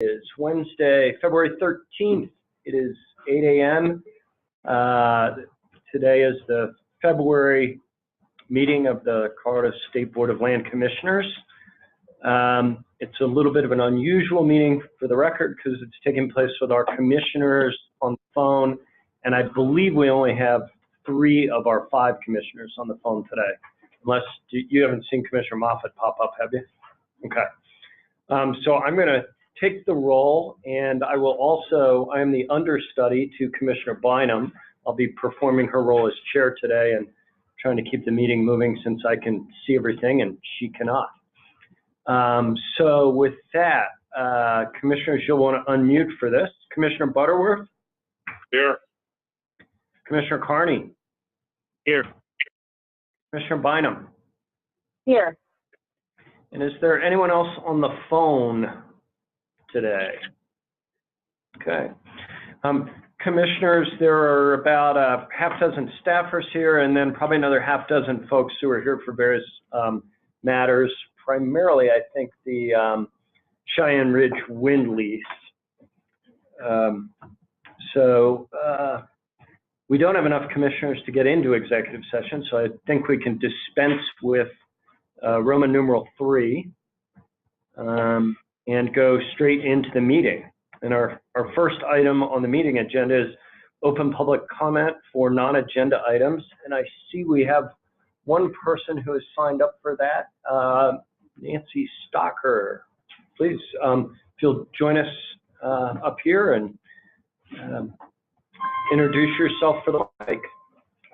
Is Wednesday, February 13th. It is 8 a.m. Today is the February meeting of the Colorado State Board of Land Commissioners. It's a little bit of an unusual meeting for the record because it's taking place with our commissioners on the phone, and I believe we only have 3 of our 5 commissioners on the phone today. Unless you haven't seen Commissioner Moffett pop up, have you? Okay. So I'm going to take the role, and I am the understudy to Commissioner Bynum. I'll be performing her role as chair today and trying to keep the meeting moving since I can see everything and she cannot. So with that, commissioners, you'll want to unmute for this. Commissioner Butterworth? Here. Commissioner Carney? Here. Commissioner Bynum? Here. And is there anyone else on the phone today? Okay. Commissioners, there are about a half dozen staffers here and then probably another half dozen folks who are here for various matters, primarily I think the Cheyenne Ridge wind lease. We don't have enough commissioners to get into executive session, so I think we can dispense with Roman numeral 3 and go straight into the meeting. And our first item on the meeting agenda is open public comment for non-agenda items. And I see we have one person who has signed up for that, Nancy Stocker. Please, if you'll join us up here and introduce yourself for the mic.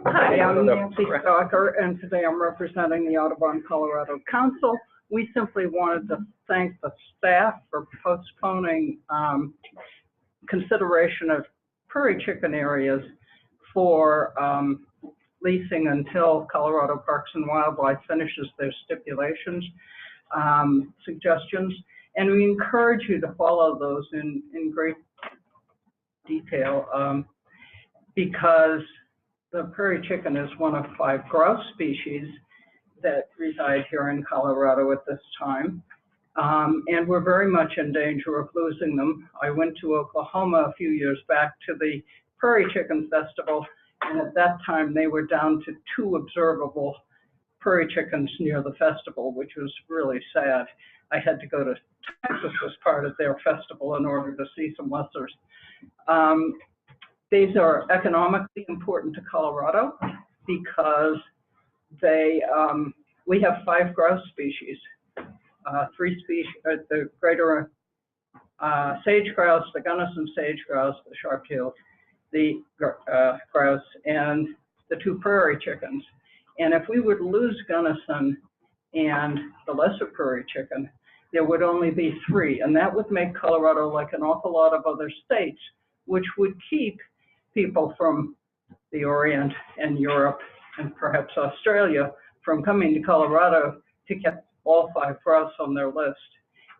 Hi, I'm Nancy Stocker, and today I'm representing the Audubon, Colorado Council. We simply wanted to thank the staff for postponing consideration of prairie chicken areas for leasing until Colorado Parks and Wildlife finishes their stipulations, suggestions, and we encourage you to follow those in great detail because the prairie chicken is one of 5 grouse species that reside here in Colorado at this time. And we're very much in danger of losing them. I went to Oklahoma a few years back to the Prairie Chicken Festival, and at that time they were down to 2 observable prairie chickens near the festival, which was really sad. I had to go to Texas as part of their festival in order to see some lessers. These are economically important to Colorado because we have 5 grouse species, 3 species, the greater sage grouse, the Gunnison sage grouse, the sharp-tailed grouse, and the 2 prairie chickens. And if we would lose Gunnison and the lesser prairie chicken, there would only be 3, and that would make Colorado like an awful lot of other states, which would keep people from the Orient and Europe and perhaps Australia from coming to Colorado to get all 5 grouse on their list.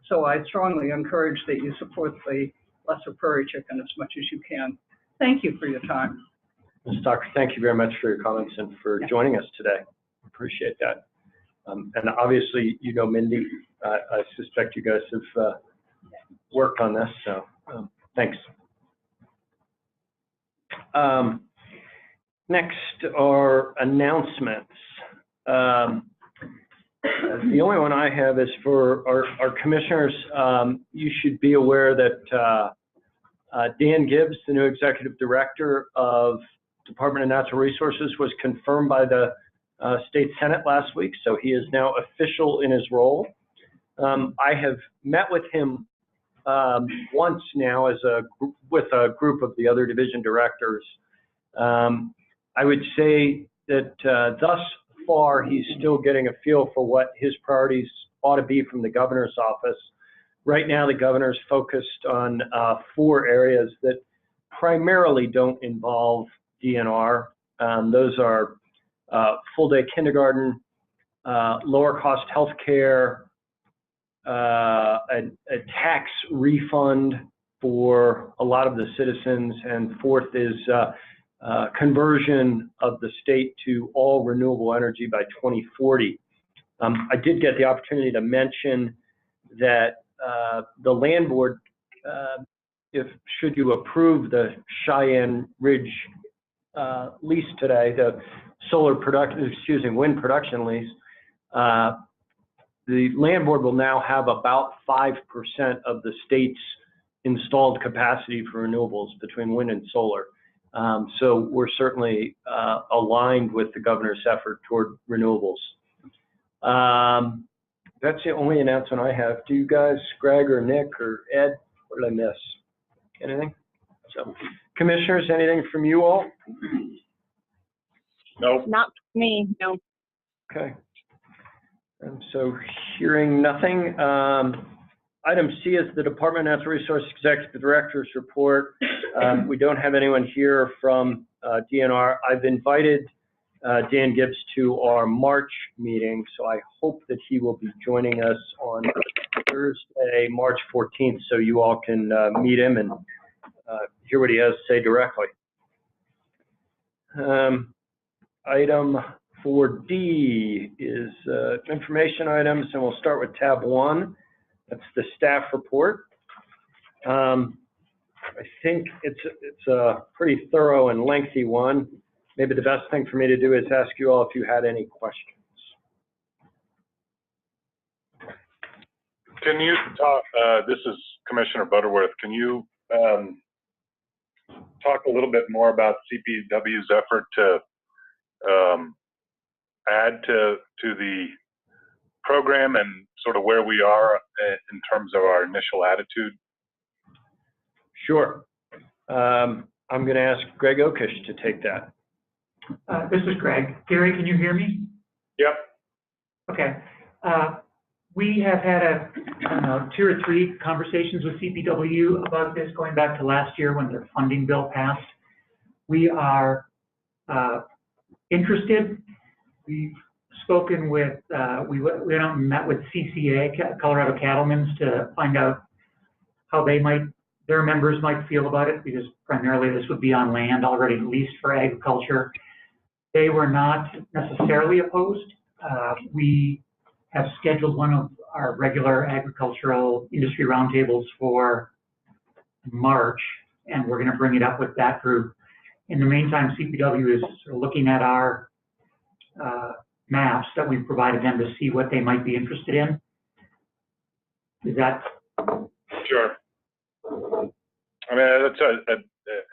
So I strongly encourage that you support the lesser prairie chicken as much as you can. Thank you for your time. Ms. Stocker, thank you very much for your comments and for joining us today. Appreciate that. And obviously, you know Mindy, I suspect you guys have worked on this, so thanks. Next are announcements. The only one I have is for our commissioners. You should be aware that Dan Gibbs, the new executive director of Department of Natural Resources, was confirmed by the state Senate last week, so he is now official in his role. I have met with him once now with a group of the other division directors. I would say that thus far he's still getting a feel for what his priorities ought to be from the governor's office. Right now the governor's focused on 4 areas that primarily don't involve DNR. Those are full-day kindergarten, lower cost health care, a tax refund for a lot of the citizens, and 4th is conversion of the state to all renewable energy by 2040. I did get the opportunity to mention that the land board should you approve the Cheyenne Ridge lease today, the wind production lease, the land board will now have about 5% of the state's installed capacity for renewables between wind and solar. So we're certainly aligned with the governor's effort toward renewables. That's the only announcement I have. Do you guys, Greg or Nick or Ed, what did I miss? Anything? So, commissioners, anything from you all? No. Not me, no. Okay. So hearing nothing, item C is the Department of Natural Resources Executive Director's report. We don't have anyone here from DNR. I've invited Dan Gibbs to our March meeting, so I hope that he will be joining us on Thursday, March 14th, so you all can meet him and hear what he has to say directly. Item 4D is information items, and we'll start with tab 1. That's the staff report. I think it's a pretty thorough and lengthy one. Maybe the best thing for me to do is ask you all if you had any questions. Can you talk, this is Commissioner Butterworth, can you talk a little bit more about CPW's effort to add to the program and sort of where we are in terms of our initial attitude? Sure. I'm going to ask Greg Okish to take that. This is Greg. Gary, can you hear me? Yep. Okay. We have had 2 or 3 conversations with CPW about this going back to last year when their funding bill passed. We are interested. We've spoken with, we went out and met with CCA, Colorado Cattlemen's, to find out how their members might feel about it, because primarily this would be on land already leased for agriculture. They were not necessarily opposed. We have scheduled one of our regular agricultural industry roundtables for March, and we're going to bring it up with that group. In the meantime, CPW is sort of looking at our maps that we've provided them to see what they might be interested in. Is that? Sure. I mean, that's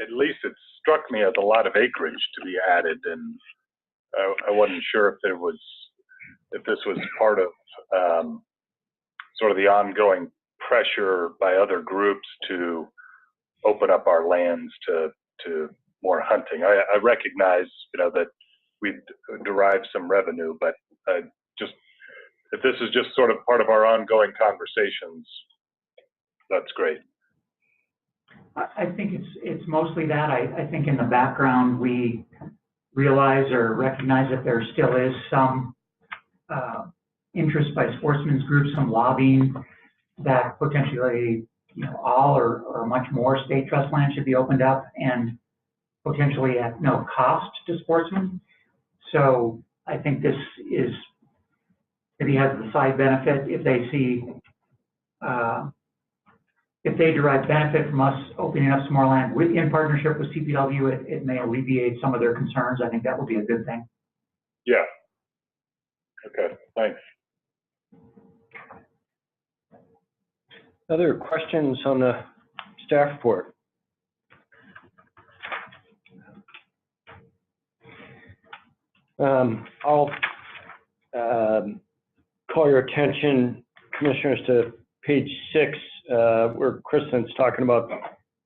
at least it struck me as a lot of acreage to be added, and I wasn't sure if this was part of sort of the ongoing pressure by other groups to open up our lands to more hunting. I recognize, that we derive some revenue, but just if this is just sort of part of our ongoing conversations, that's great. I think it's mostly that. I think in the background we realize or recognize that there still is some interest by sportsmen's groups, some lobbying that potentially, all or much more state trust land should be opened up, and potentially at no cost to sportsmen. So I think this maybe has the side benefit if they see, if they derive benefit from us opening up some more land in partnership with CPW, it may alleviate some of their concerns. I think that would be a good thing. Yeah. Okay, thanks. Other questions on the staff report? I'll call your attention, commissioners, to page 6, where Kristen's talking about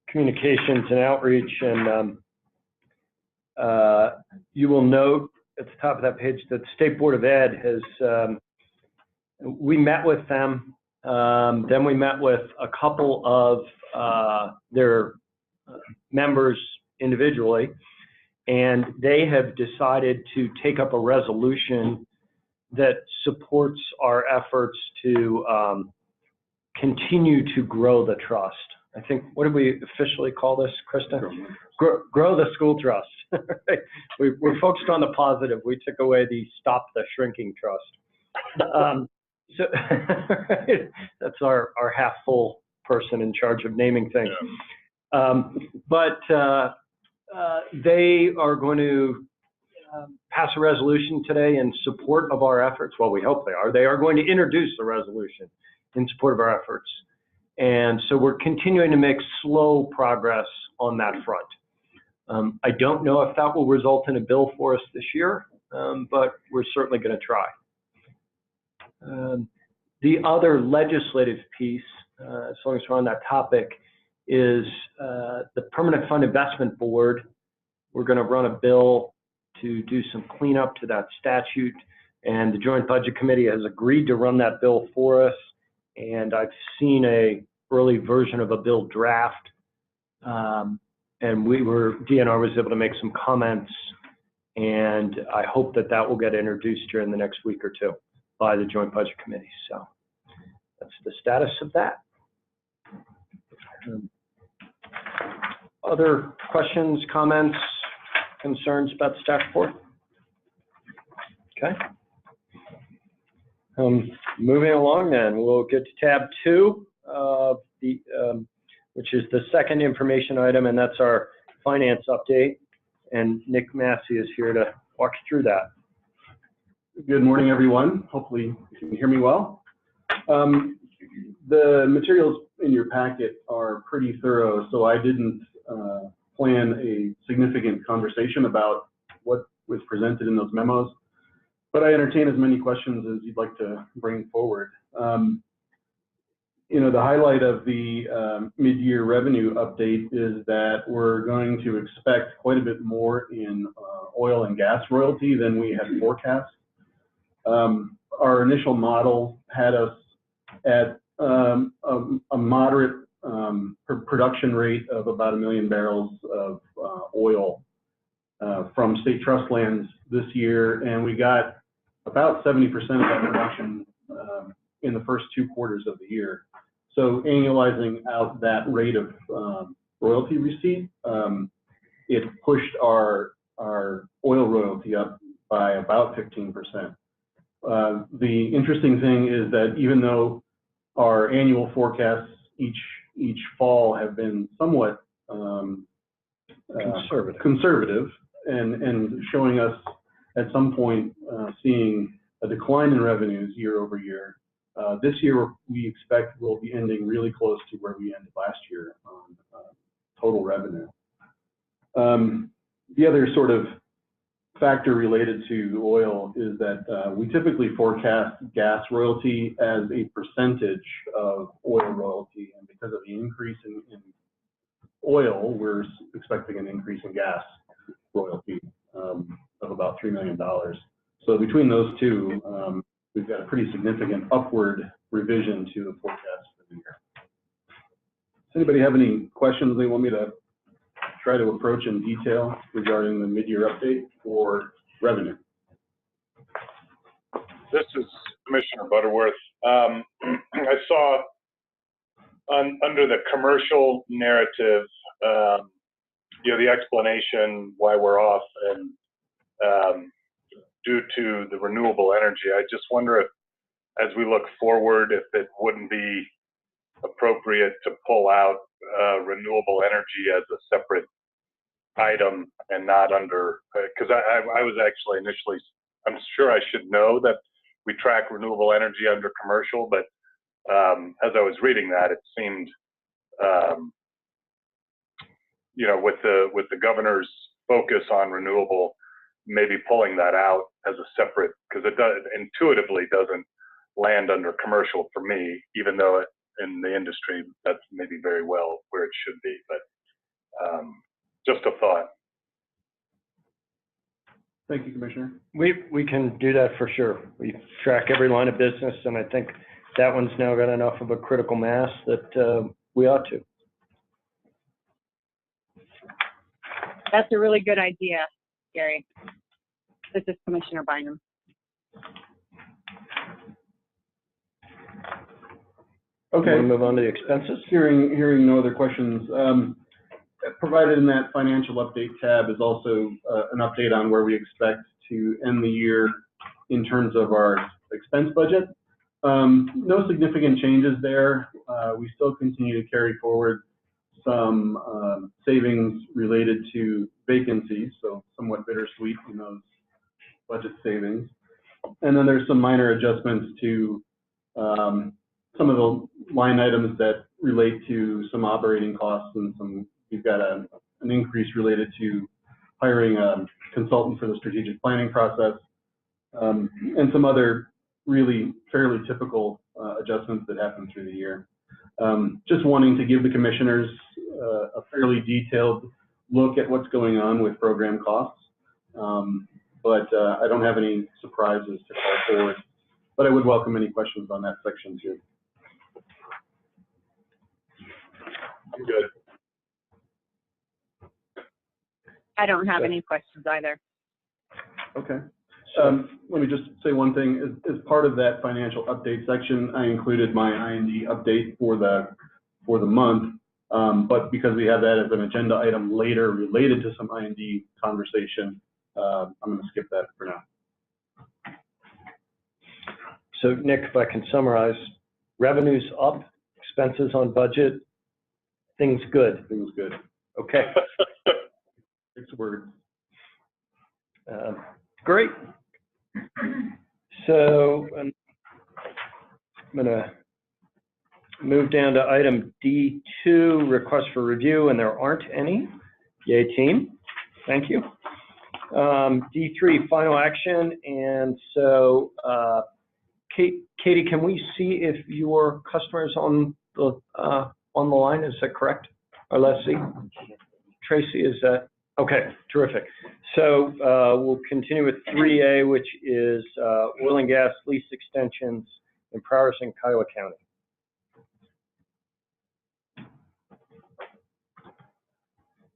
communications and outreach, and you will note at the top of that page that the State Board of Ed has, we met with them, then we met with a couple of their members individually, and they have decided to take up a resolution that supports our efforts to continue to grow the trust. I think, what did we officially call this, Krista? Grow the school trust. We're focused on the positive. We took away the stop the shrinking trust. So that's our half full person in charge of naming things. Yeah. But they are going to pass a resolution today in support of our efforts. Well, we hope they are. They are going to introduce a resolution in support of our efforts. And so we're continuing to make slow progress on that front. I don't know if that will result in a bill for us this year, but we're certainly going to try. The other legislative piece, as long as we're on that topic, is the Permanent Fund Investment Board. We're going to run a bill to do some cleanup to that statute, and the Joint Budget Committee has agreed to run that bill for us. And I've seen a early version of a bill draft, and DNR was able to make some comments, and I hope that that will get introduced during the next week or two by the Joint Budget Committee. So that's the status of that. Other questions, comments, concerns about the staff report? Okay. Moving along then, we'll get to tab 2, which is the second information item, and that's our finance update. And Nick Massey is here to walk you through that. Good morning, everyone. Hopefully you can hear me well. The materials in your packet are pretty thorough, so I didn't plan a significant conversation about what was presented in those memos, but I entertain as many questions as you'd like to bring forward. You know, the highlight of the mid-year revenue update is that we're going to expect quite a bit more in oil and gas royalty than we had forecast. Our initial model had us at a moderate production rate of about 1 million barrels of oil from state trust lands this year, and we got about 70% of that production in the first 2 quarters of the year. So annualizing out that rate of royalty receipt, it pushed our oil royalty up by about 15%. The interesting thing is that even though our annual forecasts each fall have been somewhat conservative and showing us at some point seeing a decline in revenues year over year, this year we expect we'll be ending really close to where we ended last year on total revenue. The other sort of factor related to oil is that we typically forecast gas royalty as a percentage of oil royalty, and because of the increase in oil, we're expecting an increase in gas royalty of about $3 million. So between those two, we've got a pretty significant upward revision to the forecast for the year. Does anybody have any questions they want me to try to approach in detail regarding the mid-year update for revenue? This is Commissioner Butterworth. I saw under the commercial narrative, you know, the explanation why we're off and due to the renewable energy. I just wonder if, as we look forward, if it wouldn't be appropriate to pull out renewable energy as a separate item and not under, because I was actually initially, I'm sure I should know that we track renewable energy under commercial, but as I was reading that, it seemed, you know, with the governor's focus on renewable, maybe pulling that out as a separate, because it intuitively doesn't land under commercial for me, even though in the industry that's maybe very well where it should be, but just a thought. Thank you, Commissioner. We can do that for sure. We track every line of business, and I think that one's now got enough of a critical mass that we ought to. That's a really good idea, Gary. This is Commissioner Bynum. Okay. Want to move on to the expenses? Hearing no other questions, provided in that financial update tab is also an update on where we expect to end the year in terms of our expense budget. No significant changes there. We still continue to carry forward some savings related to vacancies, so somewhat bittersweet in those budget savings. And then there's some minor adjustments to some of the line items that relate to some operating costs, and we've got an increase related to hiring a consultant for the strategic planning process, and some other really fairly typical adjustments that happen through the year. Just wanting to give the commissioners a fairly detailed look at what's going on with program costs. But I don't have any surprises to call forward, but I would welcome any questions on that section too. I'm good. I don't have any questions either. Okay. Let me just say one thing. As part of that financial update section, I included my IND update for the month, but because we have that as an agenda item later related to some IND conversation, I'm going to skip that for now. So Nick, if I can summarize, revenues up, expenses on budget, things good. Things good. Okay. 6 words. Great. So I'm going to move down to item D2, request for review, and there aren't any. Yay, team. Thank you. D3, final action. And so, Katie, can we see if your customer is on the line? Is that correct? Or let's see. Tracy, is that? Okay, terrific. So we'll continue with 3A, which is oil and gas lease extensions in Prowers and Kiowa County.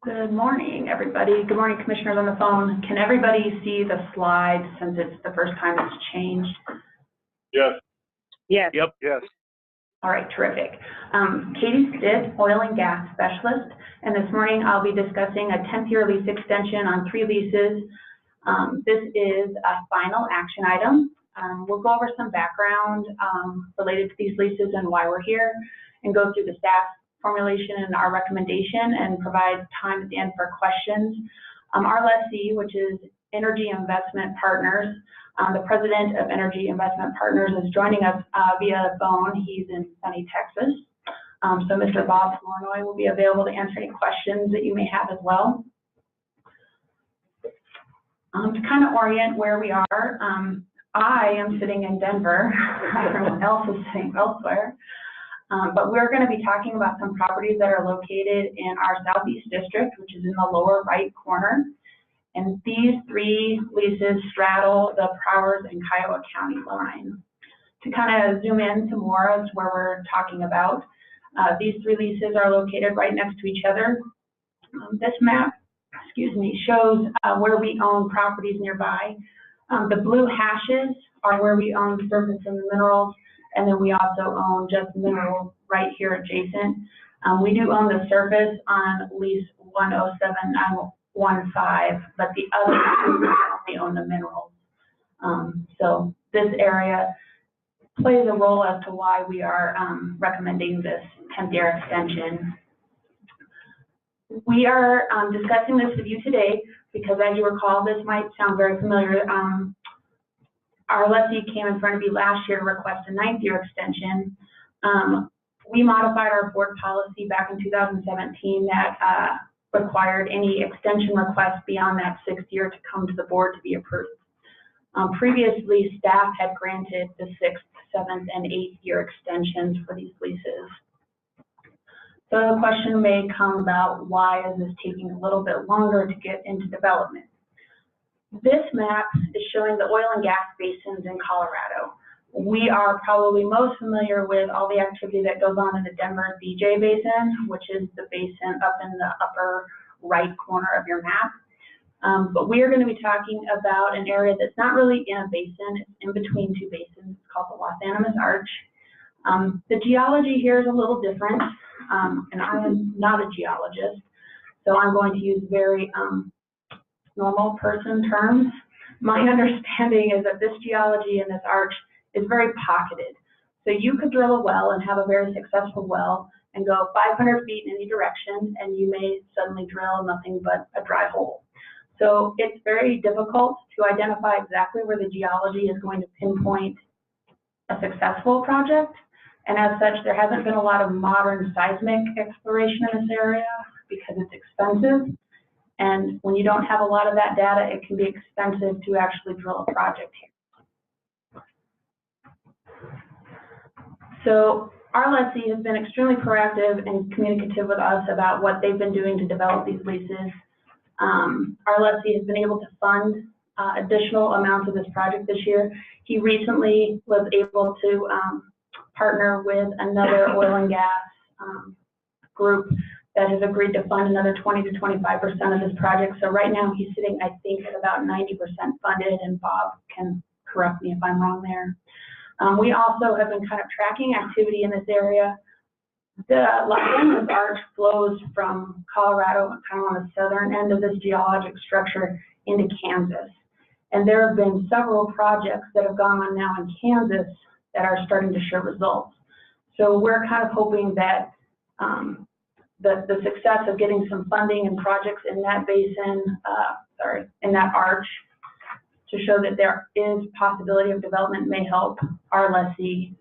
Good morning, everybody. Good morning, commissioners on the phone. Can everybody see the slide since it's the first time it's changed? Yes. Yes. Yep. Yes. All right, terrific. Katie Stitt, oil and gas specialist, and this morning I'll be discussing a 10th-year lease extension on 3 leases. This is a final action item. We'll go over some background related to these leases and why we're here, and go through the staff formulation and our recommendation, and provide time at the end for questions. Our lessee, which is Energy Investment Partners, the president of Energy Investment Partners is joining us via phone. He's in sunny Texas. So Mr. Bob Flournoy will be available to answer any questions that you may have as well. To kind of orient where we are, I am sitting in Denver. Everyone else is sitting elsewhere. But we're going to be talking about some properties that are located in our Southeast District, which is in the lower right corner. And these 3 leases straddle the Prowers and Kiowa County line. To kind of zoom in some more as where we're talking about, these 3 leases are located right next to each other. This map, shows where we own properties nearby. The blue hashes are where we own surface and minerals, and then we also own just minerals right here adjacent. We do own the surface on lease 107915, but the other we own the minerals. So this area plays a role as to why we are recommending this 10th-year extension. We are discussing this with you today because, as you recall, this might sound very familiar. Our lessee came in front of you last year to request a 9th-year extension. We modified our board policy back in 2017 that required any extension request beyond that 6th year to come to the board to be approved. Previously, staff had granted the 6th, 7th, and 8th year extensions for these leases. So the question may come about, why is this taking a little bit longer to get into development? This map is showing the oil and gas basins in Colorado. We are probably most familiar with all the activity that goes on in the Denver DJ Basin, which is the basin up in the upper right corner of your map. But we are going to be talking about an area that's not really in a basin, it's in between 2 basins. It's called the Los Animas Arch. The geology here is a little different, and I am not a geologist, so I'm going to use very normal person terms. My understanding is that this geology in this arch is very pocketed. So you could drill a well and have a very successful well and go 500 feet in any direction, and you may suddenly drill nothing but a dry hole. So it's very difficult to identify exactly where the geology is going to pinpoint a successful project. And as such, there hasn't been a lot of modern seismic exploration in this area because it's expensive. And when you don't have a lot of that data, it can be expensive to actually drill a project here. So our lessee has been extremely proactive and communicative with us about what they've been doing to develop these leases. Our lessee has been able to fund additional amounts of this project this year. He recently was able to partner with another oil and gas group that has agreed to fund another 20 to 25% of this project. So right now he's sitting, I think, at about 90% funded, and Bob can correct me if I'm wrong there. We also have been kind of tracking activity in this area. The Las Vegas Arch flows from Colorado, kind of on the southern end of this geologic structure, into Kansas. And there have been several projects that have gone on now in Kansas that are starting to show results. So we're kind of hoping that the success of getting some funding and projects in that basin, in that arch, to show that there is possibility of development may help our lessee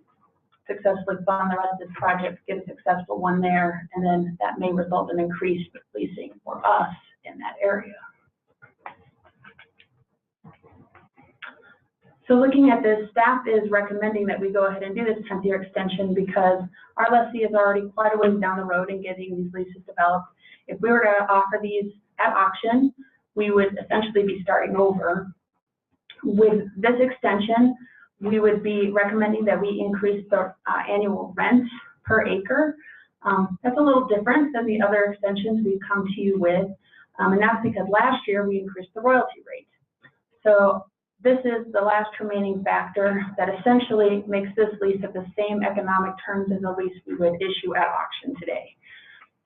successfully fund the rest of this project, get a successful one there, and then that may result in increased leasing for us in that area. So looking at this, staff is recommending that we go ahead and do this 10th-year extension because our lessee is already quite a ways down the road in getting these leases developed. If we were to offer these at auction, we would essentially be starting over. With this extension, we would be recommending that we increase the annual rent per acre. That's a little different than the other extensions we've come to you with, and that's because last year we increased the royalty rate. So this is the last remaining factor that essentially makes this lease at the same economic terms as a lease we would issue at auction today.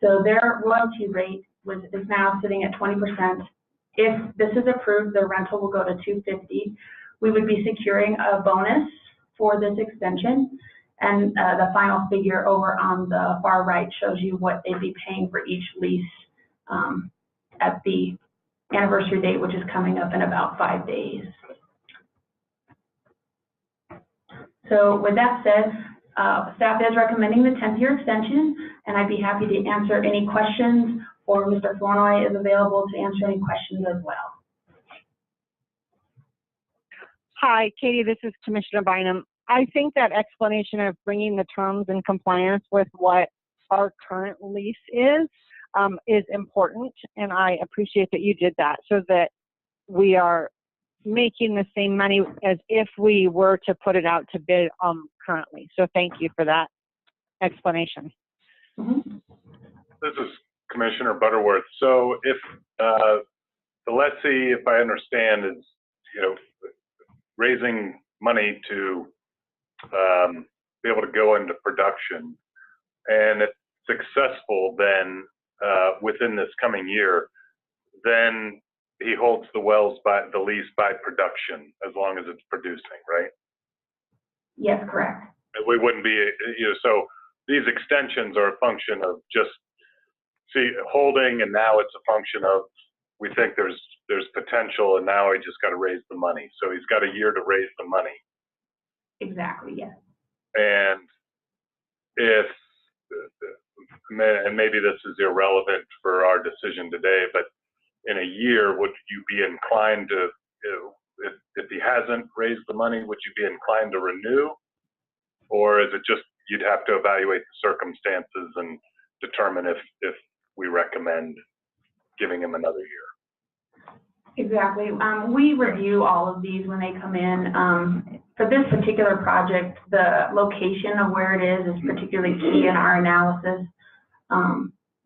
So their royalty rate is now sitting at 20%. If this is approved, the rental will go to $250. We would be securing a bonus for this extension, and the final figure over on the far right shows you what they'd be paying for each lease at the anniversary date, which is coming up in about 5 days. So with that said, staff is recommending the 10th-year extension, and I'd be happy to answer any questions, or Mr. Flournoy is available to answer any questions as well. Hi, Katie, this is Commissioner Bynum. I think that explanation of bringing the terms in compliance with what our current lease is important, and I appreciate that you did that so that we are making the same money as if we were to put it out to bid currently. So thank you for that explanation. Mm-hmm. This is Commissioner Butterworth. So if the lessee, if I understand, is raising money to be able to go into production, and it's successful, then within this coming year, then he holds the wells by the lease by production as long as it's producing, right? Yes, correct. We wouldn't be, so these extensions are a function of just holding, and now it's a function of we think there's potential, and now he just got to raise the money. So he's got a year to raise the money. Exactly, yes. And if, and maybe this is irrelevant for our decision today, but in a year, would you be inclined to, if he hasn't raised the money, would you be inclined to renew? Or is it just you'd have to evaluate the circumstances and determine if we recommend giving him another year? Exactly. We review all of these when they come in. For this particular project, the location of where it is particularly key in our analysis.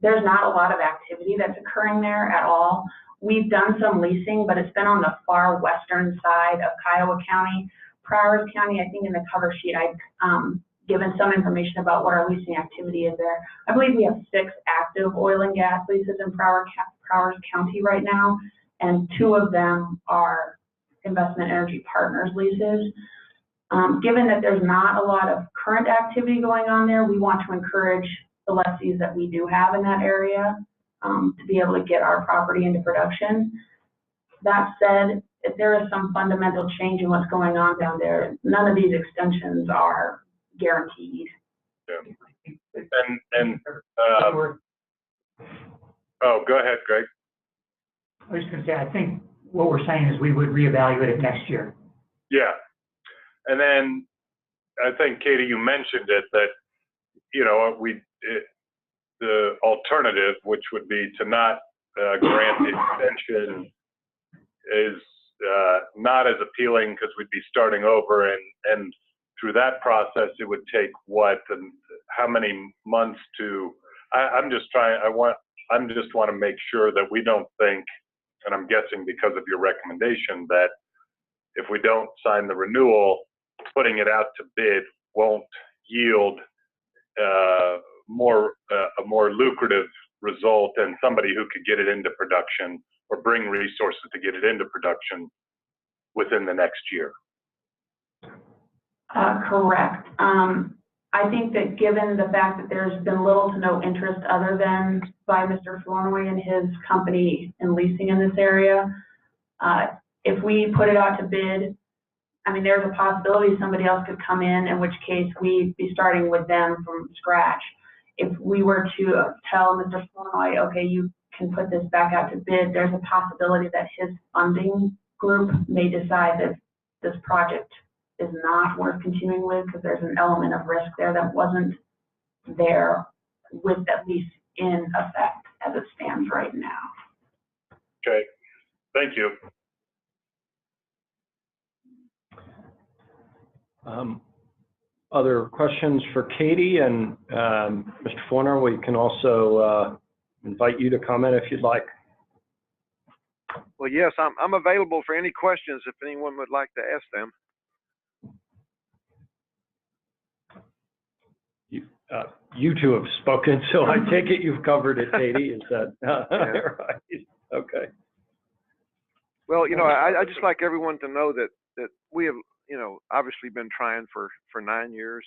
There's not a lot of activity that's occurring there at all. We've done some leasing, but it's been on the far western side of Kiowa County. Prowers County, I think in the cover sheet, I've given some information about what our leasing activity is there. I believe we have 6 active oil and gas leases in Prowers County right now, and 2 of them are Investment Energy Partners leases. Given that there's not a lot of current activity going on there, we want to encourage the lessees that we do have in that area to be able to get our property into production. That said, if there is some fundamental change in what's going on down there, none of these extensions are guaranteed. Yeah. Oh, go ahead, Greg. I was just going to say, I think what we're saying is we would reevaluate it next year. Yeah. And then I think, Katie, you mentioned it, that, you know, the alternative, which would be to not grant the extension, is not as appealing because we'd be starting over, and through that process, it would take what and how many months to, I just want to make sure that we don't think, and I'm guessing because of your recommendation, that if we don't sign the renewal, putting it out to bid won't yield a more lucrative result than somebody who could get it into production or bring resources to get it into production within the next year. Correct. I think that given the fact that there's been little to no interest other than by Mr. Flournoy and his company in leasing in this area, if we put it out to bid, I mean, there's a possibility somebody else could come in which case we'd be starting with them from scratch. If we were to tell Mr. Flournoy, okay, you can put this back out to bid, there's a possibility that his funding group may decide that this project is not worth continuing with because there's an element of risk there that wasn't there with that lease in effect as it stands right now. Okay, thank you. Other questions for Katie and Mr. Flournoy? We can also invite you to comment if you'd like. Well, yes, I'm available for any questions if anyone would like to ask them. You two have spoken, so I take it you've covered it, Katie. Is that right? Okay. Well, you know, I just like everyone to know that we have, you know, obviously been trying for 9 years.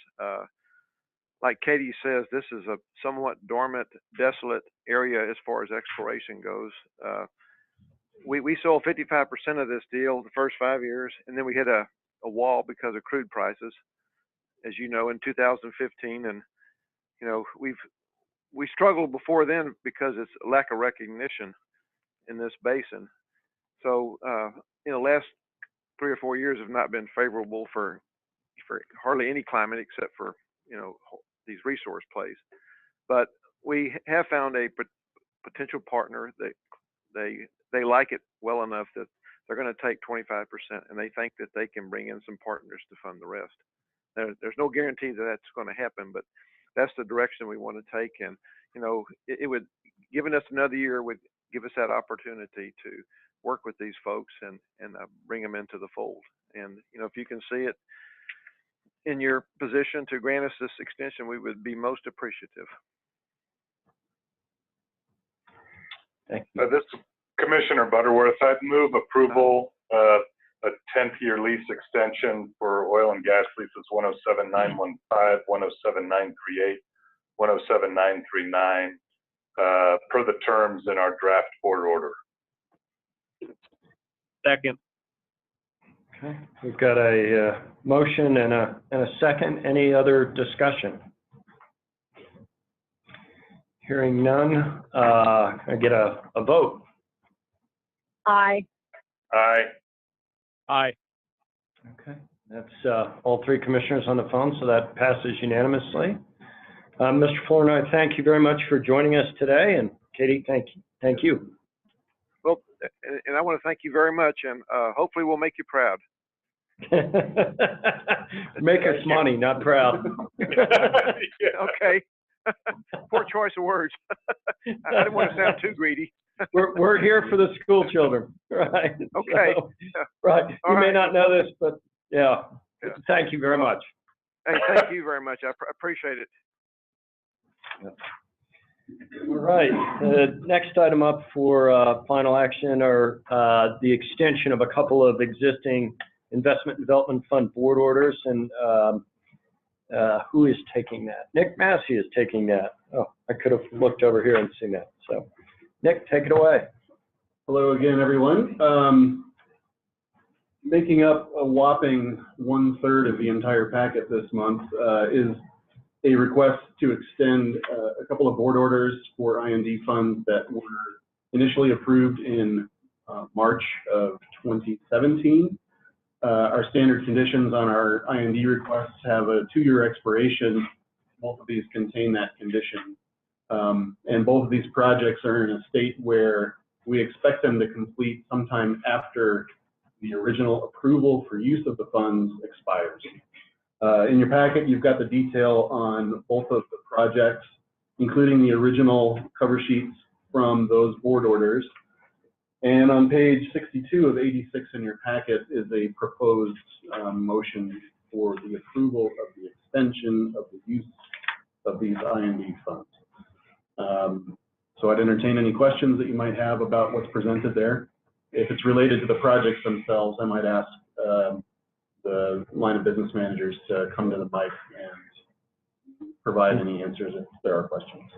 Like Katie says, this is a somewhat dormant, desolate area as far as exploration goes. We sold 55% of this deal the first 5 years, and then we hit a wall because of crude prices, as you know, in 2015. And you know, we struggled before then because it's a lack of recognition in this basin. So you know, last 3 or 4 years have not been favorable for hardly any climate except for, you know, these resource plays. But we have found a potential partner that they like it well enough that they're going to take 25%, and they think that they can bring in some partners to fund the rest. There's no guarantee that that's going to happen, but that's the direction we want to take. And you know, it would, giving us another year would give us that opportunity to work with these folks and bring them into the fold. And you know, if you can see it in your position to grant us this extension, we would be most appreciative. Thank you. This is Commissioner Butterworth. I'd move approval of a 10th-year lease extension for oil and gas leases 107915, 107938, 107939 per the terms in our draft board order. Second. Okay, we've got a motion and a second. Any other discussion? Hearing none, I get a vote. Aye. Aye. Aye. Okay, that's all three commissioners on the phone, so that passes unanimously. Mr. Flournoy, thank you very much for joining us today, and Katie, thank you. Well, and I want to thank you very much, and hopefully we'll make you proud. Make us money, not proud. Okay. Poor choice of words. I didn't want to sound too greedy. We're here for the school children, right? Okay. So, right. You may not know this, but yeah. Thank you very much. Hey, thank you very much. I appreciate it. All right. The next item up for final action are the extension of a couple of existing Investment and Development Fund board orders, and who is taking that? Nick Massey is taking that. Oh, I could have looked over here and seen that. So, Nick, take it away. Hello again, everyone. Making up a whopping 1/3 of the entire packet this month is a request to extend a couple of board orders for IND funds that were initially approved in March of 2017. Our standard conditions on our IND requests have a 2-year expiration. Both of these contain that condition. And both of these projects are in a state where we expect them to complete sometime after the original approval for use of the funds expires. In your packet, you've got the detail on both of the projects, including the original cover sheets from those board orders. And on page 62 of 86 in your packet is a proposed motion for the approval of the extension of the use of these IND funds. So I'd entertain any questions that you might have about what's presented there. If it's related to the projects themselves, I might ask the line of business managers to come to the mic and provide any answers if there are questions.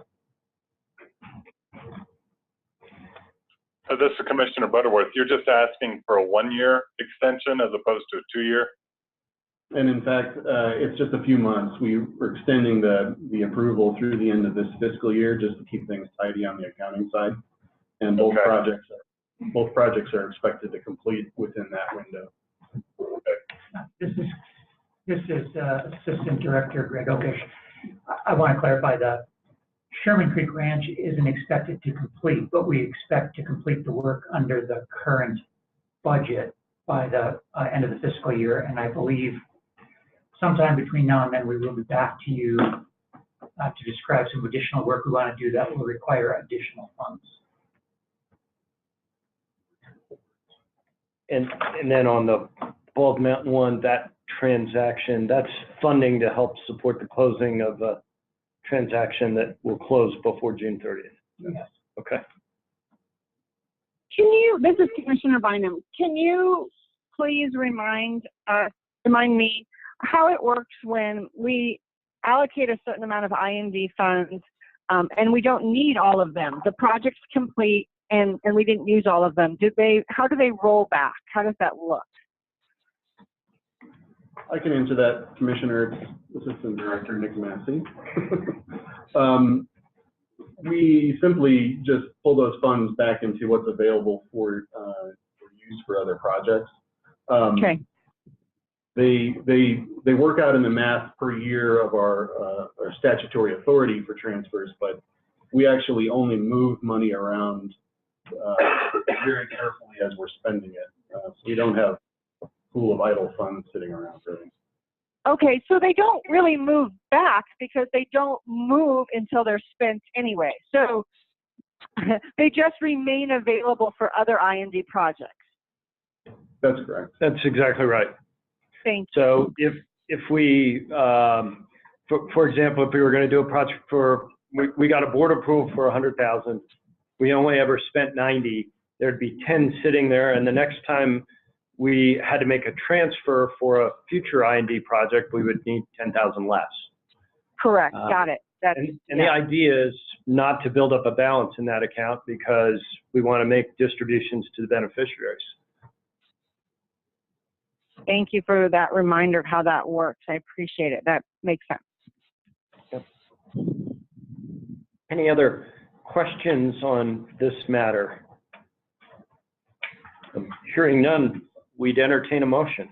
This is Commissioner Butterworth. You're just asking for a 1-year extension as opposed to a 2-year? And in fact, it's just a few months. We're extending the approval through the end of this fiscal year just to keep things tidy on the accounting side. And both projects are expected to complete within that window. This is Assistant Director Greg Okish. I want to clarify that Sherman Creek Ranch isn't expected to complete, but we expect to complete the work under the current budget by the end of the fiscal year. And I believe sometime between now and then, we will be back to you to describe some additional work we want to do that will require additional funds. And then on the Bald Mountain one, that transaction, that's funding to help support the closing of a transaction that will close before June 30th. Yes. Okay. This is Commissioner Bynum. Can you please remind me how it works when we allocate a certain amount of IND funds and we don't need all of them? The project's complete and we didn't use all of them. How do they roll back? How does that look? I can answer that, Commissioner. Assistant Director Nick Massey. We simply just pull those funds back into what's available for use for other projects. Okay. They work out in the math per year of our statutory authority for transfers, but we actually only move money around very carefully as we're spending it. So we don't have a pool of idle funds sitting around really. Okay, so they don't really move back because they don't move until they're spent anyway. So they just remain available for other IND projects. That's correct. That's exactly right. Thank you. So if we, for example, if we were going to do a project for, we got a board approval for 100,000, we only ever spent 90, there'd be 10 sitting there, and the next time we had to make a transfer for a future IND project, we would need 10,000 less. Correct. Got it. And the idea is not to build up a balance in that account because we want to make distributions to the beneficiaries. Thank you for that reminder of how that works. I appreciate it. That makes sense. Yep. Any other questions on this matter? Hearing none, we'd entertain a motion.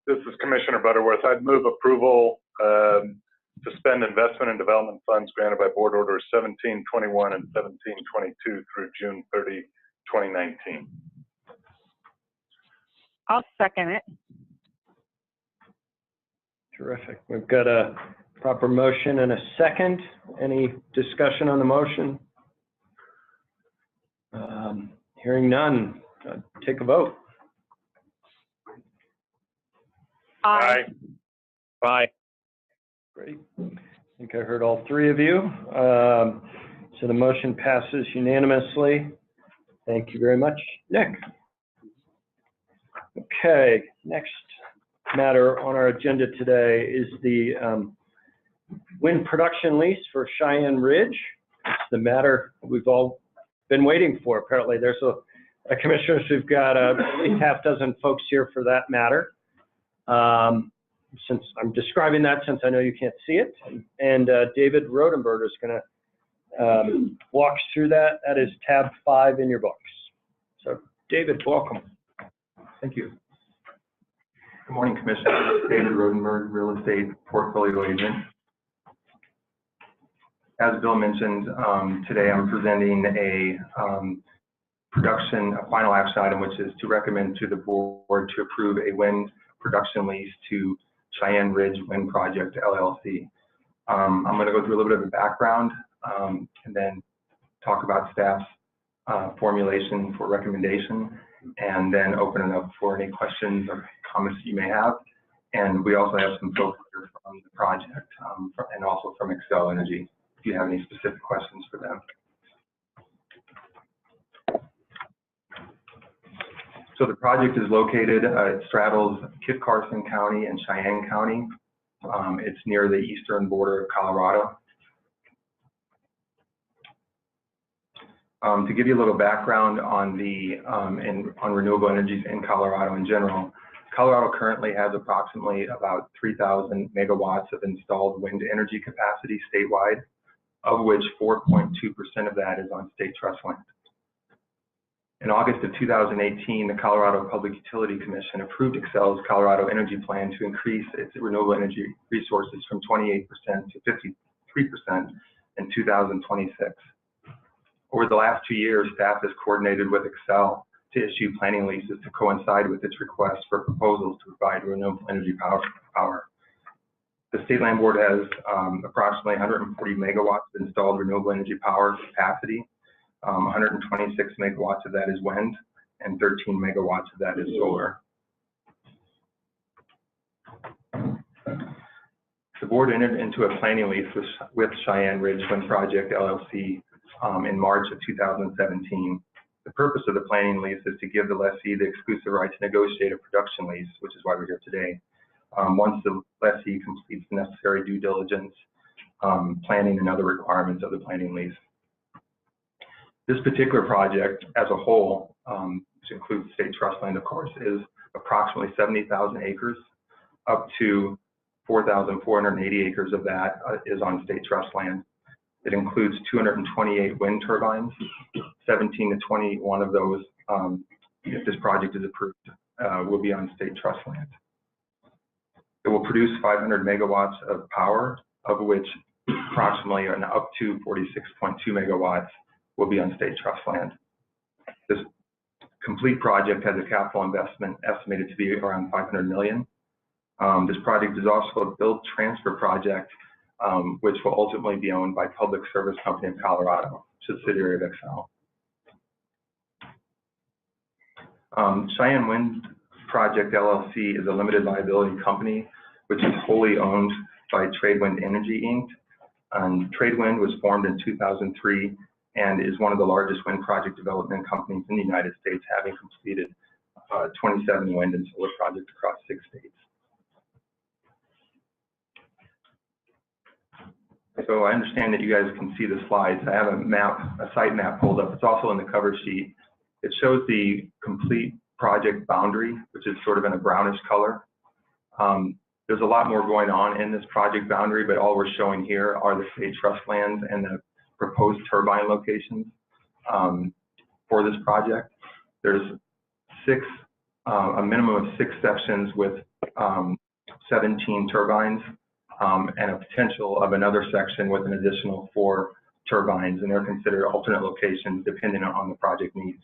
This is Commissioner Butterworth. I'd move approval to spend investment and development funds granted by Board Orders 1721 and 1722 through June 30, 2019. I'll second it. Terrific. We've got a proper motion and a second. Any discussion on the motion? Hearing none, take a vote. Aye. Aye. Great. I think I heard all three of you. So the motion passes unanimously. Thank you very much. Nick? Okay, next matter on our agenda today is the wind production lease for Cheyenne Ridge. It's the matter we've all been waiting for. Apparently, there's a commissioners who've got at least half dozen folks here for that matter. Since I'm describing that, since I know you can't see it, and David Rodenberg is going to walk us through that. That is tab 5 in your books. So, David, welcome. Thank you. Good morning, Commissioner. David Rodenberg, Real Estate Portfolio Agent. As Bill mentioned, today I'm presenting a final action item, which is to recommend to the board to approve a wind production lease to Cheyenne Ridge Wind Project, LLC. I'm going to go through a little bit of a background and then talk about staff's formulation for recommendation, and then open it up for any questions or comments that you may have. And we also have some folks here from the project and also from Excel Energy, if you have any specific questions for them. So the project is located, it straddles Kit Carson County and Cheyenne County. It's near the eastern border of Colorado. To give you a little background on on renewable energies in Colorado in general, Colorado currently has approximately about 3,000 megawatts of installed wind energy capacity statewide, of which 4.2% of that is on state trust land. In August of 2018, the Colorado Public Utility Commission approved Excel's Colorado Energy Plan to increase its renewable energy resources from 28% to 53% in 2026. Over the last 2 years, staff has coordinated with Excel to issue planning leases to coincide with its request for proposals to provide renewable energy power. The State Land Board has approximately 140 megawatts of installed renewable energy power capacity. 126 megawatts of that is wind, and 13 megawatts of that is solar. The board entered into a planning lease with Cheyenne Ridge Wind Project, LLC, in March of 2017. The purpose of the planning lease is to give the lessee the exclusive right to negotiate a production lease, which is why we're here today, once the lessee completes the necessary due diligence, planning, and other requirements of the planning lease. This particular project as a whole, which includes state trust land, of course, is approximately 70,000 acres. Up to 4,480 acres of that is on state trust land. It includes 228 wind turbines. 17 to 21 of those, if this project is approved, will be on state trust land. It will produce 500 megawatts of power, of which approximately up to 46.2 megawatts will be on state trust land. This complete project has a capital investment estimated to be around $500 million. This project is also a build transfer project, which will ultimately be owned by Public Service Company of Colorado, subsidiary of Excel. Cheyenne Wind Project LLC is a limited liability company, which is wholly owned by Tradewind Energy, Inc. Tradewind was formed in 2003 and is one of the largest wind project development companies in the United States, having completed 27 wind and solar projects across 6 states. So I understand that you guys can see the slides. I have a site map pulled up. It's also in the cover sheet. It shows the complete project boundary, which is sort of in a brownish color. There's a lot more going on in this project boundary, but all we're showing here are the state trust lands and the proposed turbine locations for this project. There's a minimum of 6 sections with 17 turbines. And a potential of another section with an additional 4 turbines, and they're considered alternate locations depending on the project needs.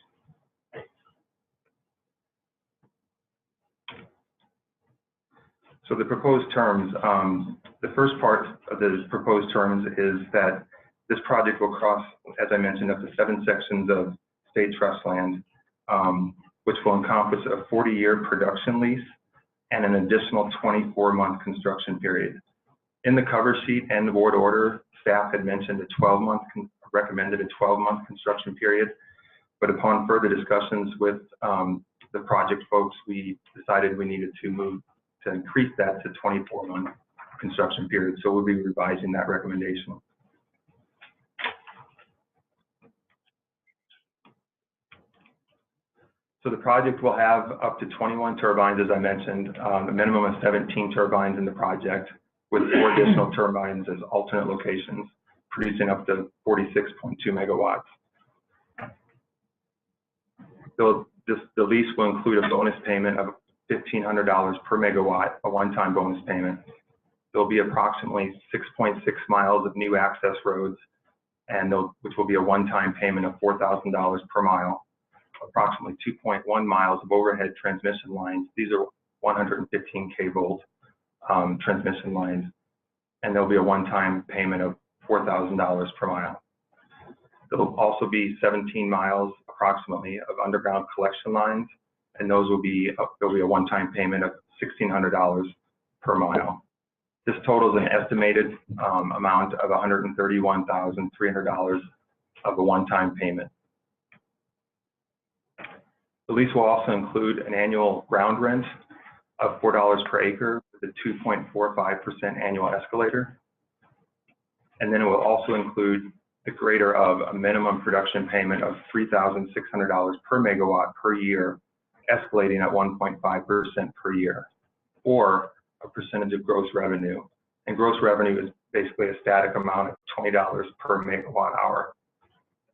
So the proposed terms, the first part of the proposed terms is that this project will cross, as I mentioned, up to 7 sections of state trust land, which will encompass a 40-year production lease and an additional 24-month construction period. In the cover sheet and the board order, staff had mentioned recommended a 12-month construction period, but upon further discussions with the project folks, we decided we needed to move to increase that to 24-month construction period. So we'll be revising that recommendation. So the project will have up to 21 turbines, as I mentioned, a minimum of 17 turbines in the project, with 4 additional turbines as alternate locations, producing up to 46.2 megawatts. So the lease will include a bonus payment of $1,500 per megawatt, a one-time bonus payment. There'll be approximately 6.6 miles of new access roads, and which will be a one-time payment of $4,000 per mile. Approximately 2.1 miles of overhead transmission lines. These are 115 kV transmission lines, and there'll be a one-time payment of $4,000 per mile. There'll also be 17 miles approximately of underground collection lines, and those will be there'll be a one-time payment of $1,600 per mile. This totals an estimated amount of $131,300 of a one-time payment. The lease will also include an annual ground rent of $4 per acre with a 2.45% annual escalator. And then it will also include the greater of a minimum production payment of $3,600 per megawatt per year, escalating at 1.5% per year, or a percentage of gross revenue. And gross revenue is basically a static amount of $20 per megawatt hour.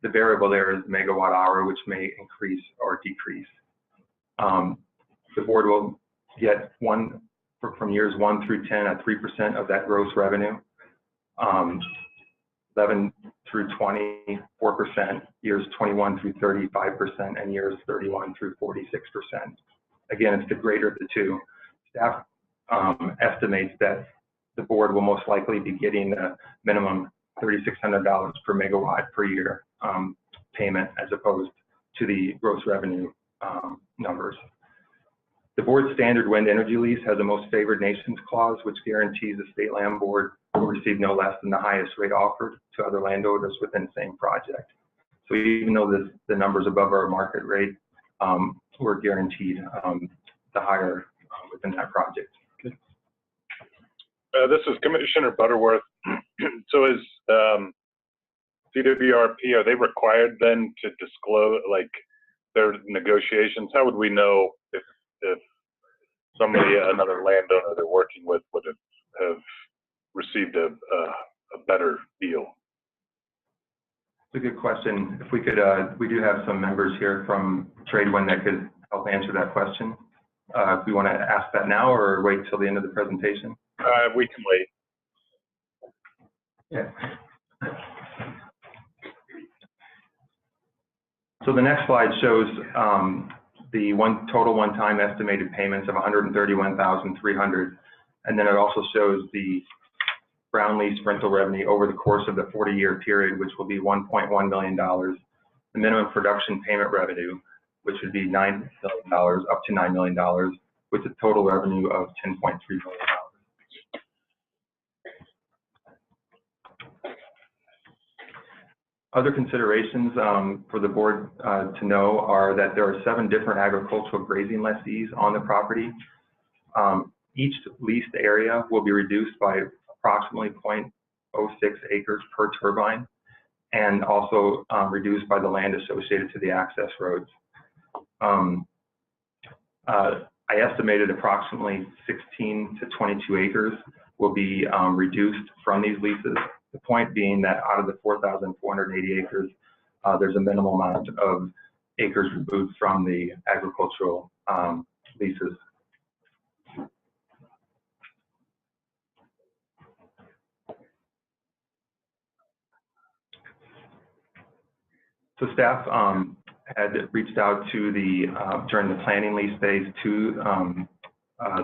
The variable there is megawatt hour, which may increase or decrease. The board will get from years 1 through 10 at 3% of that gross revenue. 11 through 20, 4%, years 21 through 30, 5%, and years 31 through 46%. Again, it's the greater of the two. Staff estimates that the board will most likely be getting the minimum $3,600 per megawatt per year payment, as opposed to the gross revenue numbers. The board's standard wind energy lease has a most favored nations clause, which guarantees the State Land Board will receive no less than the highest rate offered to other landowners within the same project. So even though the numbers above our market rate, we're guaranteed the higher within that project. This is Commissioner Butterworth. So is CWRP, are they required then to disclose like their negotiations? How would we know if somebody, another landowner they're working with, would have received a better deal? It's a good question. If we could, we do have some members here from Tradewind that could help answer that question. If we want to ask that now or wait till the end of the presentation. We can wait. Yeah. So the next slide shows the total one-time estimated payments of $131,300, and then it also shows the ground lease rental revenue over the course of the 40-year period, which will be $1.1 million. The minimum production payment revenue, which would be $9 million, up to $9 million, with a total revenue of $10.3 million. Other considerations for the board to know are that there are 7 different agricultural grazing lessees on the property. Each leased area will be reduced by approximately 0.06 acres per turbine, and also reduced by the land associated to the access roads. I estimated approximately 16 to 22 acres will be reduced from these leases. The point being that out of the 4,480 acres, there's a minimal amount of acres removed from the agricultural leases. So staff had reached out to during the planning lease phase to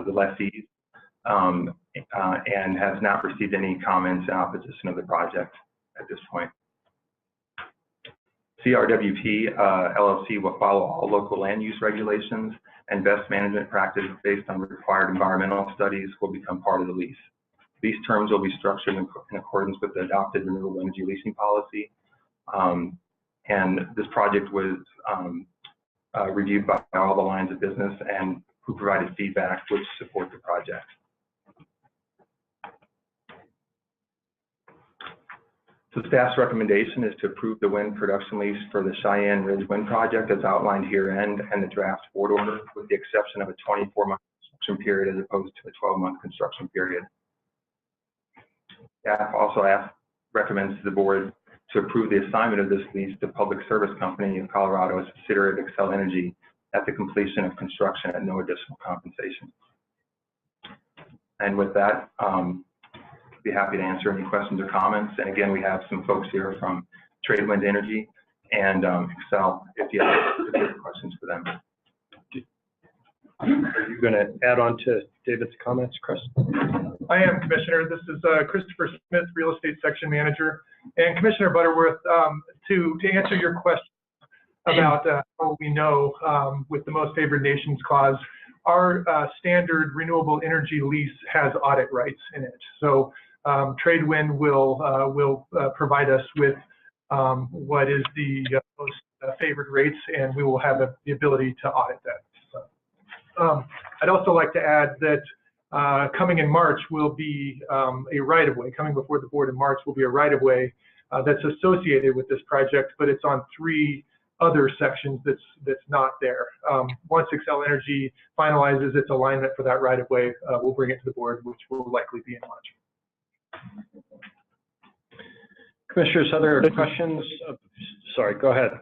the lessees and has not received any comments in opposition of the project at this point. CRWP LLC will follow all local land use regulations, and best management practices based on required environmental studies will become part of the lease. These terms will be structured in accordance with the adopted renewable energy leasing policy. And this project was reviewed by all the lines of business and who provided feedback which support the project. So staff's recommendation is to approve the wind production lease for the Cheyenne Ridge Wind Project as outlined herein and the draft board order, with the exception of a 24-month construction period as opposed to a 12-month construction period. Staff also recommends to the board to approve the assignment of this lease to Public Service Company of Colorado, a subsidiary of Xcel Energy, at the completion of construction at no additional compensation. And with that, be happy to answer any questions or comments. And again, we have some folks here from Tradewind Energy and Xcel if you have questions for them. Are you going to add on to David's comments, Chris? I am, Commissioner. This is Christopher Smith, Real Estate Section Manager. And Commissioner Butterworth, to answer your question about what we know with the Most Favored Nations clause, our standard renewable energy lease has audit rights in it. So Tradewind will provide us with what is the most favored rates, and we will have the ability to audit that. So, I'd also like to add that coming in March will be a right-of-way. Coming before the board in March will be a right-of-way that's associated with this project, but it's on 3 other sections that's not there. Once Xcel Energy finalizes its alignment for that right-of-way, we'll bring it to the board, which will likely be in March. Commissioners, other questions? Sorry, go ahead.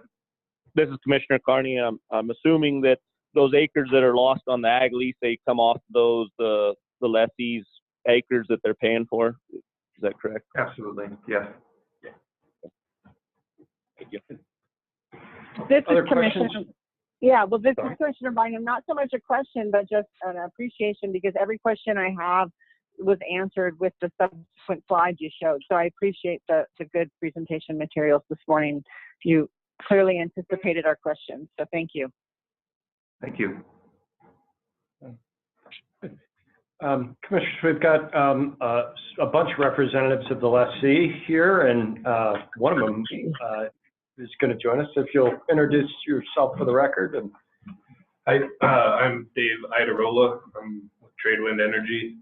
This is Commissioner Carney. I'm assuming that those acres that are lost on the ag lease, they come off those the lessees' acres that they're paying for. Is that correct? Absolutely, yes. Thank you. This Other is Commissioner. questions? Yeah, well, this Sorry. is Commissioner Bynum. Not so much a question, but just an appreciation, because every question I have was answered with the subsequent slides you showed. So I appreciate the good presentation materials this morning. You clearly anticipated our questions, so thank you. Thank you. Commissioners, we've got a bunch of representatives of the lessee here, and one of them is going to join us. If you'll introduce yourself for the record. And I'm Dave Idarola. I'm with Tradewind Energy.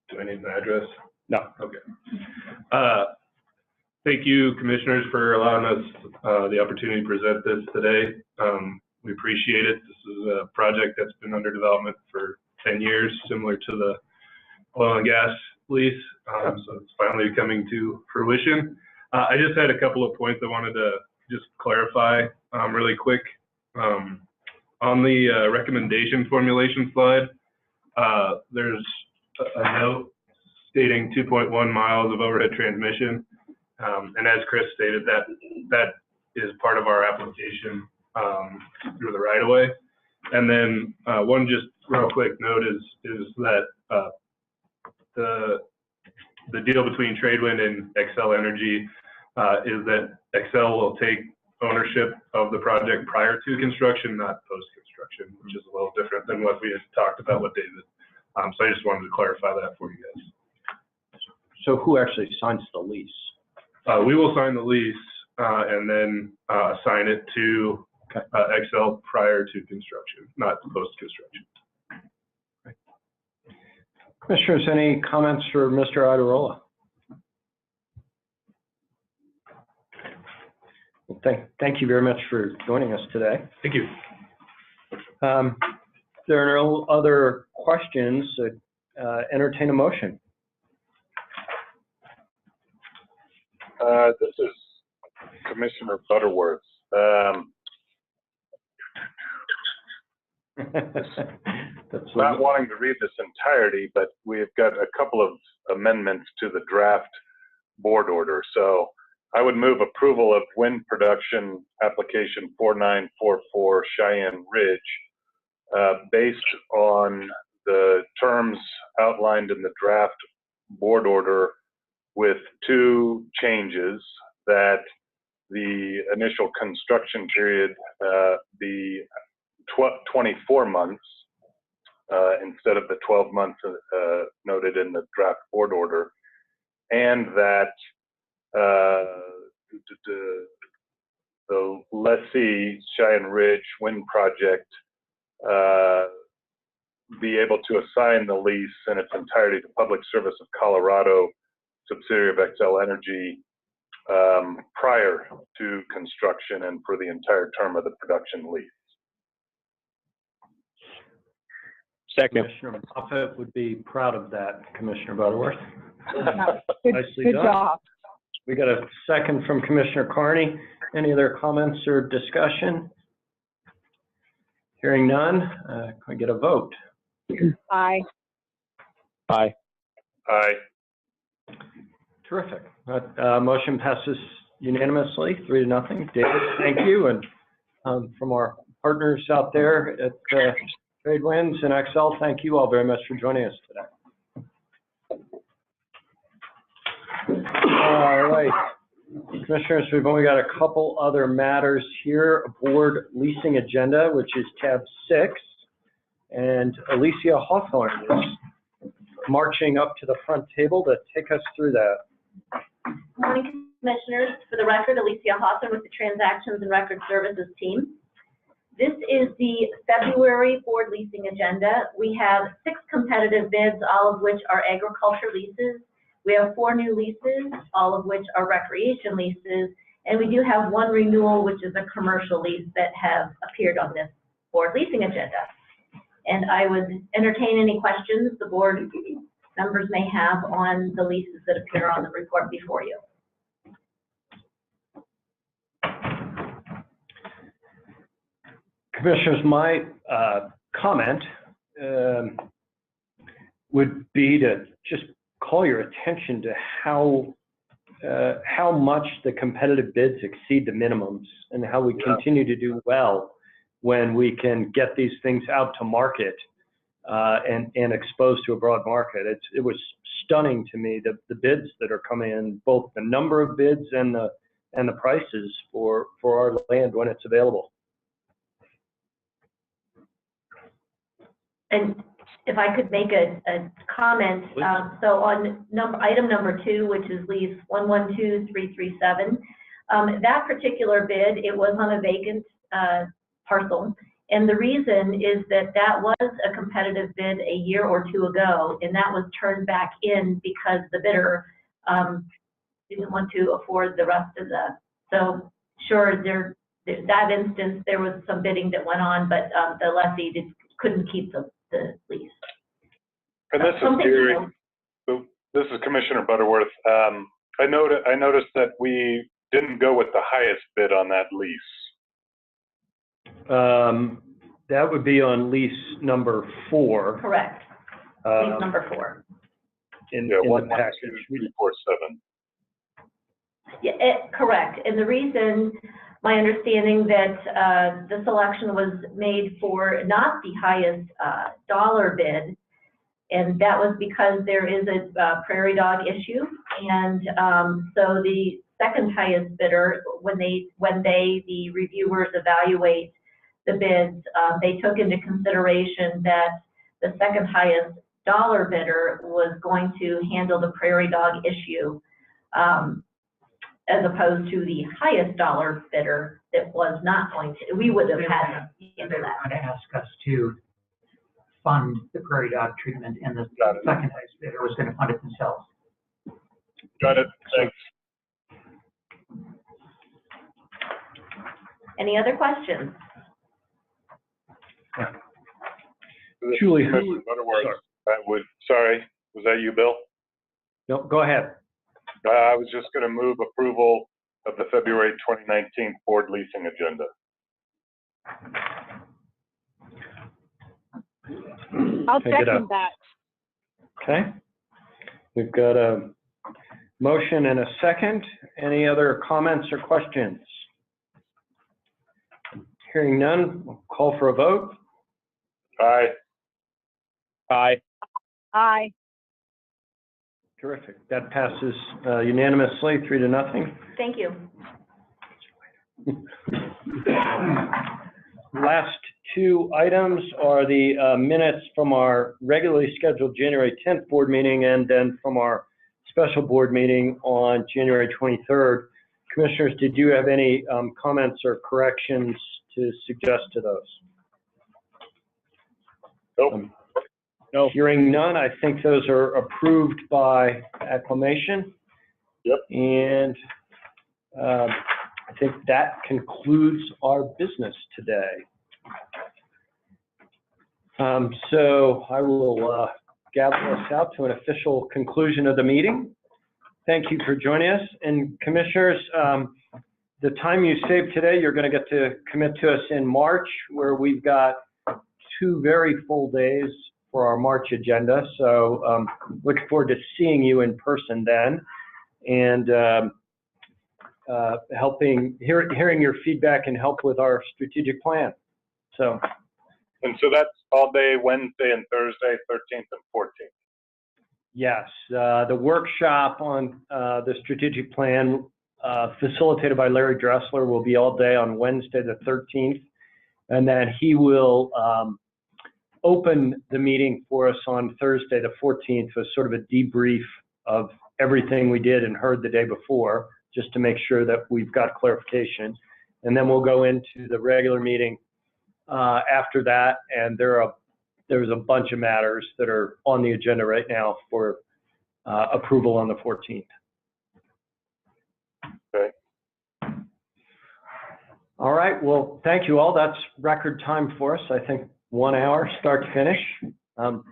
Do I need an address? No. Okay. Thank you, commissioners, for allowing us the opportunity to present this today. We appreciate it. This is a project that's been under development for 10 years, similar to the oil and gas lease. So it's finally coming to fruition. I just had a couple of points I wanted to just clarify really quick. On the recommendation formulation slide, there's a note stating 2.1 miles of overhead transmission. And as Chris stated, that is part of our application through the right-of-way. And then one just real quick note is that the deal between Tradewind and Xcel Energy is that Xcel will take ownership of the project prior to construction, not post-construction, which is a little different than what we had talked about with David. So I just wanted to clarify that for you guys. so who actually signs the lease? We will sign the lease and then assign it to Xcel prior to construction, not post-construction. Commissioners, any comments for Mr. Idarola? Well, thank you very much for joining us today. Thank you. There are no other questions. Entertain a motion. This is Commissioner Butterworth. That's Not wanting to read this entirety, but we've got a couple of amendments to the draft board order. So I would move approval of wind production application 4944 Cheyenne Ridge based on the terms outlined in the draft board order, with 2 changes: that the initial construction period be 24 months instead of the 12 months noted in the draft board order, and that the lessee, Cheyenne Ridge Wind Project, be able to assign the lease in its entirety to Public Service of Colorado, subsidiary of XL Energy, prior to construction and for the entire term of the production lease. Second. Commissioner Moffett would be proud of that, Commissioner Butterworth. Nicely Good done. job. We got a second from Commissioner Carney. Any other comments or discussion? Hearing none, can we get a vote? Aye. Aye. Aye. Terrific. That motion passes unanimously, 3-0. David, thank you. And from our partners out there at TradeWinds and XL, thank you all very much for joining us today. All right. Commissioners, we've only got a couple other matters here. A board leasing agenda, which is tab 6. And Alicia Hawthorne is marching up to the front table to take us through that. Good morning, Commissioners. For the record, Alicia Hawthorne with the Transactions and Record Services team. This is the February board leasing agenda. We have 6 competitive bids, all of which are agriculture leases. We have 4 new leases, all of which are recreation leases. And we do have 1 renewal, which is a commercial lease that have appeared on this board leasing agenda. And I would entertain any questions the board members may have on the leases that appear on the report before you. Commissioners, my comment would be to just call your attention to how much the competitive bids exceed the minimums and how we continue to do well when we can get these things out to market and exposed to a broad market. It was stunning to me, the bids that are coming in, both the number of bids and the prices for our land when it's available. And if I could make a comment, so on item number 2, which is lease 112337, that particular bid, it was on a vacant parcel. And the reason is that that was a competitive bid a year or 2 ago, and that was turned back in because the bidder didn't want to afford the rest of the, so sure, that instance, there was some bidding that went on, but the lessee couldn't keep the lease. And this is Gary. This is Commissioner Butterworth. I noticed that we didn't go with the highest bid on that lease. That would be on lease number 4. Correct. Lease number 4. In the package. 347. Yeah, correct. And the reason, my understanding that the selection was made for not the highest dollar bid, and that was because there is a prairie dog issue, and so the second highest bidder, when the reviewers evaluate the bids, they took into consideration that the second highest dollar bidder was going to handle the prairie dog issue, as opposed to the highest dollar bidder that was not going to. We would have had to handle that. They were going to ask us to fund the prairie dog treatment, and the second highest bidder was going to fund it themselves. Got it. Thanks. Any other questions? Julie, Commissioner Butterworth, sorry, was that you, Bill? No, go ahead. I was just going to move approval of the February 2019 board leasing agenda. I'll Take it second up. that. Okay. We've got a motion and a second. Any other comments or questions? Hearing none, we'll call for a vote. Aye. Aye. Aye. Terrific. That passes unanimously, 3-0. Thank you. Last 2 items are the minutes from our regularly scheduled January 10th board meeting and then from our special board meeting on January 23rd. Commissioners, did you have any comments or corrections to suggest to those? Nope. No. Hearing none, I think those are approved by acclamation. Yep. And I think that concludes our business today. So I will gather us out to an official conclusion of the meeting. Thank you for joining us. And Commissioners, the time you saved today, you're going to get to commit to us in March, where we've got 2 very full days for our March agenda. So look forward to seeing you in person then, and hearing your feedback and help with our strategic plan. So. And so that's all day, Wednesday and Thursday, 13th and 14th. Yes, the workshop on the strategic plan facilitated by Larry Dressler will be all day on Wednesday the 13th, and then he will open the meeting for us on Thursday the 14th with sort of a debrief of everything we did and heard the day before, just to make sure that we've got clarification. And then we'll go into the regular meeting after that, and there's a bunch of matters that are on the agenda right now for approval on the 14th. Okay. All right, well, thank you all. That's record time for us. I think 1 hour, start to finish. And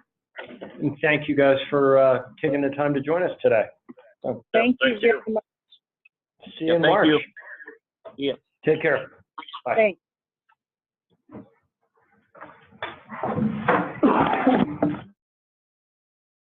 thank you guys for taking the time to join us today. So, Thank you very much. see you in March. Thank you. Yeah. Take care. Bye. Thanks.